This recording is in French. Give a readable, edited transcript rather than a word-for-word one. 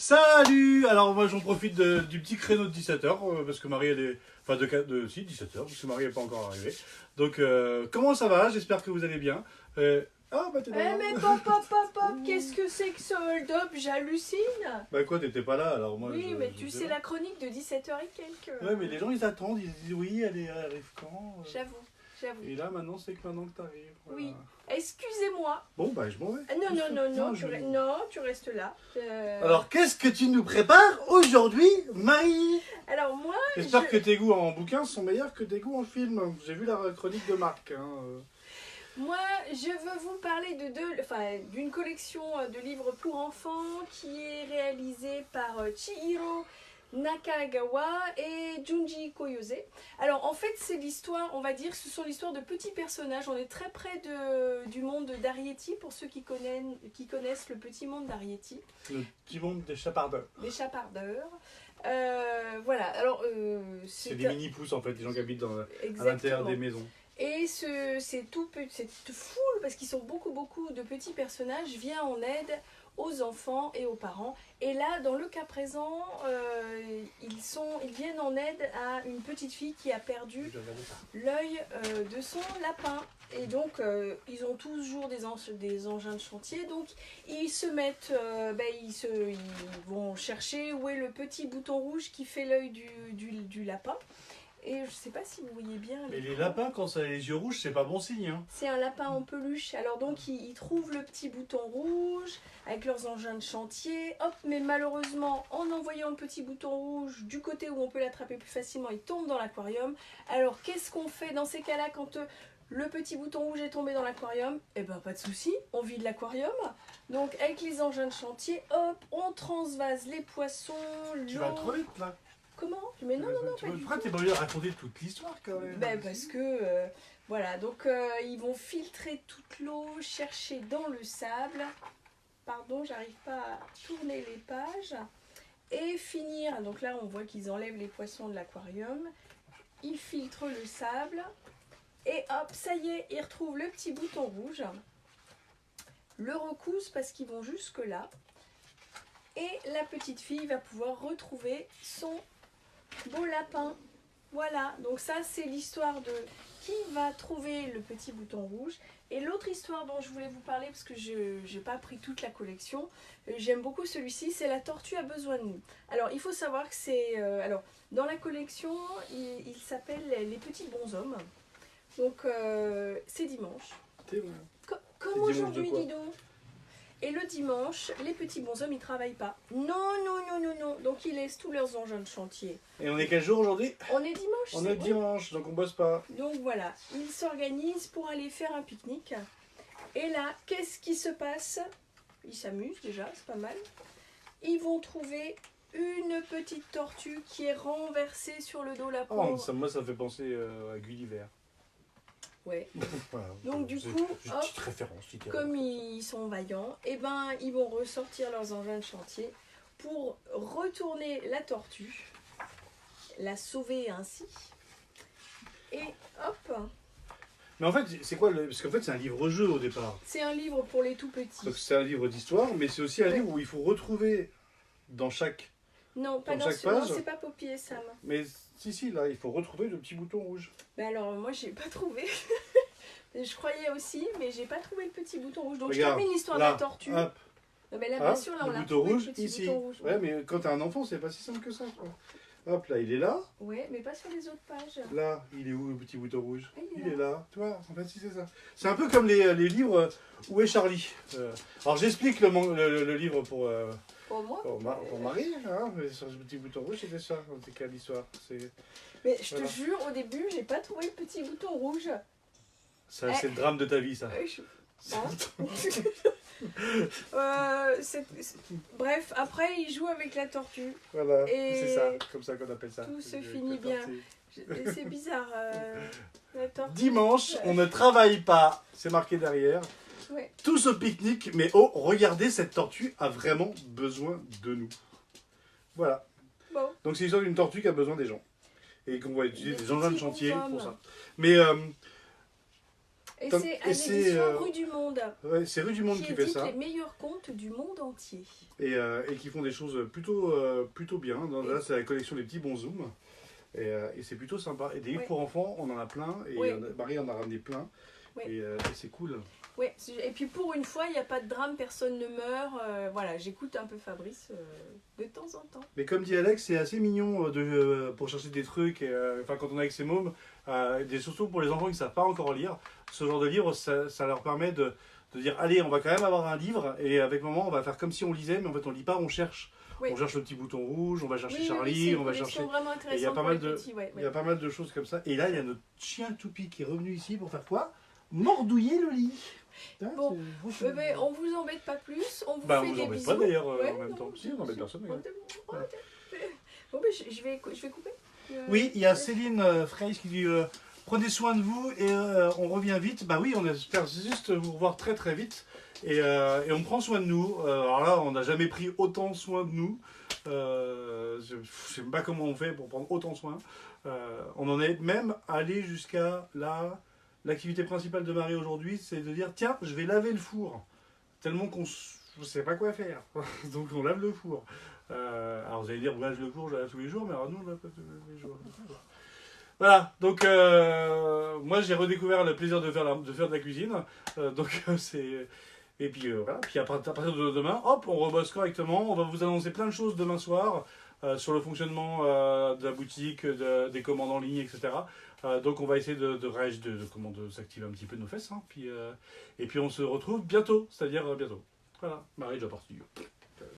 Salut! Alors moi j'en profite du petit créneau de 17h parce que Marie elle est... Enfin si 17h parce que Marie n'est pas encore arrivée. Donc comment ça va? J'espère que vous allez bien. Ah bah t'es Eh là. mais pop, qu'est-ce que c'est que ce hold-up? J'hallucine. Bah quoi, t'étais pas là alors moi Oui, mais tu sais sais pas. la chronique de 17h et quelques. Ouais mais les gens ils attendent, ils disent oui elle arrive quand J'avoue. Et là maintenant c'est que maintenant que t'arrives. Voilà. Oui. Excusez-moi. Bon bah je m'en vais. Ah, non, je- non, tu restes là. Alors qu'est-ce que tu nous prépares aujourd'hui, Marie? Alors moi, J'espère que tes goûts en bouquin sont meilleurs que tes goûts en film. J'ai vu la chronique de Marc. moi, je veux vous parler d'une collection de livres pour enfants qui est réalisée par Chihiro Nakagawa et Junji Koyose. Alors en fait c'est l'histoire, on va dire, ce sont l'histoire de petits personnages. On est très près du monde d'Arietti pour ceux qui connaissent le petit monde d'Arietti. Le petit monde des chapardeurs. Des chapardeurs. Voilà, alors C'est des mini-pousses en fait, des gens qui habitent à l'intérieur des maisons. Et cette foule, parce qu'ils sont beaucoup de petits personnages, vient en aide aux enfants et aux parents. Et là, dans le cas présent, ils viennent en aide à une petite fille qui a perdu l'œil de son lapin. Et donc, ils ont toujours des engins de chantier. Donc, ils se mettent, ils vont chercher où est le petit bouton rouge qui fait l'œil du lapin. Et je sais pas si vous voyez bien. Mais les lapins, quand ça a les yeux rouges, c'est pas bon signe. Hein. C'est un lapin en peluche. Alors donc ils trouvent le petit bouton rouge avec leurs engins de chantier. Hop, mais malheureusement, en envoyant le petit bouton rouge du côté où on peut l'attraper plus facilement, il tombe dans l'aquarium. Alors qu'est-ce qu'on fait dans ces cas-là quand le petit bouton rouge est tombé dans l'aquarium? Eh ben pas de souci, on vide l'aquarium. Donc avec les engins de chantier, hop, on transvase les poissons, l'eau. Tu vas trop vite là. Comment? Mais non, Pourquoi t'es pas obligé de raconter toute l'histoire quand même? Ben parce que, voilà, donc ils vont filtrer toute l'eau, chercher dans le sable, pardon, j'arrive pas à tourner les pages, et finir, donc là on voit qu'ils enlèvent les poissons de l'aquarium, ils filtrent le sable, et hop, ça y est, ils retrouvent le petit bouton rouge, le recoussent parce qu'ils vont jusque là, et la petite fille va pouvoir retrouver son beau lapin. Voilà, donc ça c'est l'histoire de qui va trouver le petit bouton rouge. Et l'autre histoire dont je voulais vous parler, parce que je n'ai pas pris toute la collection, j'aime beaucoup celui-ci, c'est La tortue a besoin de nous. Alors il faut savoir que c'est... dans la collection, il s'appelle Les petits bonshommes. Donc c'est dimanche. Comme aujourd'hui, dis donc. Et le dimanche, les petits bonshommes, ils travaillent pas. Non. Donc ils laissent tous leurs engins de chantier. Et on est quel jour aujourd'hui? On est dimanche. On est dimanche, donc on bosse pas. Donc voilà, ils s'organisent pour aller faire un pique-nique. Et là, qu'est-ce qui se passe? Ils s'amusent déjà, c'est pas mal. Ils vont trouver une petite tortue qui est renversée sur le dos la pauvre. Moi ça me fait penser à Gulliver. Ouais. Voilà, Donc du coup, hop, petite référence, comme ils sont vaillants, et ben ils vont ressortir leurs engins de chantier pour retourner la tortue, la sauver ainsi. Et hop. Mais en fait, c'est quoi parce qu'en fait c'est un livre-jeu au départ. C'est un livre pour les tout petits. Donc c'est un livre d'histoire, mais c'est aussi un livre où il faut retrouver dans chaque... Non, pas dans dans chaque ce... non, page. c'est pas Poppy et Sam. Mais si, là, il faut retrouver le petit bouton rouge. Mais alors, moi, j'ai pas trouvé. Je croyais aussi, mais j'ai pas trouvé le petit bouton rouge. Donc, Regarde, je termine l'histoire de là, la tortue. Hop, Non, mais là, hop, bien sûr, là, on le l'a bouton retrouvé, rouge le petit ici. bouton rouge. Ouais, mais quand t'as un enfant, c'est pas si simple que ça, quoi. Hop, là, il est là. Ouais, mais pas sur les autres pages. Là, il est où le petit bouton rouge? Ah, Il est là. Tu vois, en fait, si c'est ça. C'est un peu comme les livres Où est Charlie? Alors, j'explique le livre pour Pour moi. pour Marie. Hein, mais sur ce petit bouton rouge, c'était ça. C'est quelle histoire? Mais je Voilà. te jure, au début, j'ai pas trouvé le petit bouton rouge. C'est le drame de ta vie, ça. Bref, après, il joue avec la tortue. Voilà, Et c'est ça, comme ça qu'on appelle ça. tout se finit bien. Et c'est bizarre, la tortue. Dimanche, on ne travaille pas, c'est marqué derrière. Ouais. Tous au pique-nique, mais oh, regardez, cette tortue a vraiment besoin de nous. Voilà. Bon. Donc c'est l'histoire d'une tortue qui a besoin des gens. Et qu'on va utiliser des engins de chantier bonshommes. pour ça. Mais Et Donc, c'est et à c'est, l'édition Rue du Monde, Ouais, c'est Rue du Monde qui fait édite ça. les meilleurs contes du monde entier. Et qui font des choses plutôt bien. Là, c'est la collection des petits bons zooms. Et c'est plutôt sympa. Et des livres Oui. pour enfants, on en a plein. Et Oui. Marie en a ramené plein. Oui. Et c'est cool. Oui, et puis pour une fois, il n'y a pas de drame, personne ne meurt. Voilà, j'écoute un peu Fabrice de temps en temps. Mais comme dit Alex, c'est assez mignon pour chercher des trucs. Enfin, quand on est avec ses mômes, surtout pour les enfants qui ne savent pas encore lire, ce genre de livre, ça leur permet de dire allez, on va quand même avoir un livre. Et avec maman, on va faire comme si on lisait, mais en fait, on lit pas, on cherche. Oui. On cherche le petit bouton rouge, on va chercher Oui, Charlie, c'est on va une chercher. collection vraiment Et il y a intéressante pas pour mal les de, petits, ouais, il y a pas mal de choses comme ça. Et là, il y a notre chien Toupie qui est revenu ici pour faire quoi? Mordouiller le lit. Hein, Bon, c'est- mais on vous embête pas plus, on vous Bah, fait on vous des embête bisous. pas d'ailleurs Ouais, en même non, temps. Si, on embête personne. on regarde. t'aime. Bon, ben, je vais couper. Oui, il y a Céline Freys qui dit prenez soin de vous et on revient vite. Bah oui, on espère juste vous revoir très très vite. Et on prend soin de nous. Alors là, on n'a jamais pris autant soin de nous. Je ne sais pas comment on fait pour prendre autant soin. On en est même allé jusqu'à l'activité principale de Marie aujourd'hui, c'est de dire tiens, je vais laver le four. Tellement qu'on ne sait pas quoi faire. Donc on lave le four. Alors vous allez dire, ouais, je le four, je le lave tous les jours, mais alors nous, on ne lave pas tous les jours. Voilà, donc moi j'ai redécouvert le plaisir de faire de la cuisine. C'est. Et puis voilà, puis à partir de demain, hop, on rebosse correctement. On va vous annoncer plein de choses demain soir sur le fonctionnement de la boutique, des commandes en ligne, etc. Donc on va essayer de s'activer un petit peu nos fesses. Hein, et puis on se retrouve bientôt, c'est-à-dire bientôt. Voilà, Marie est déjà partie.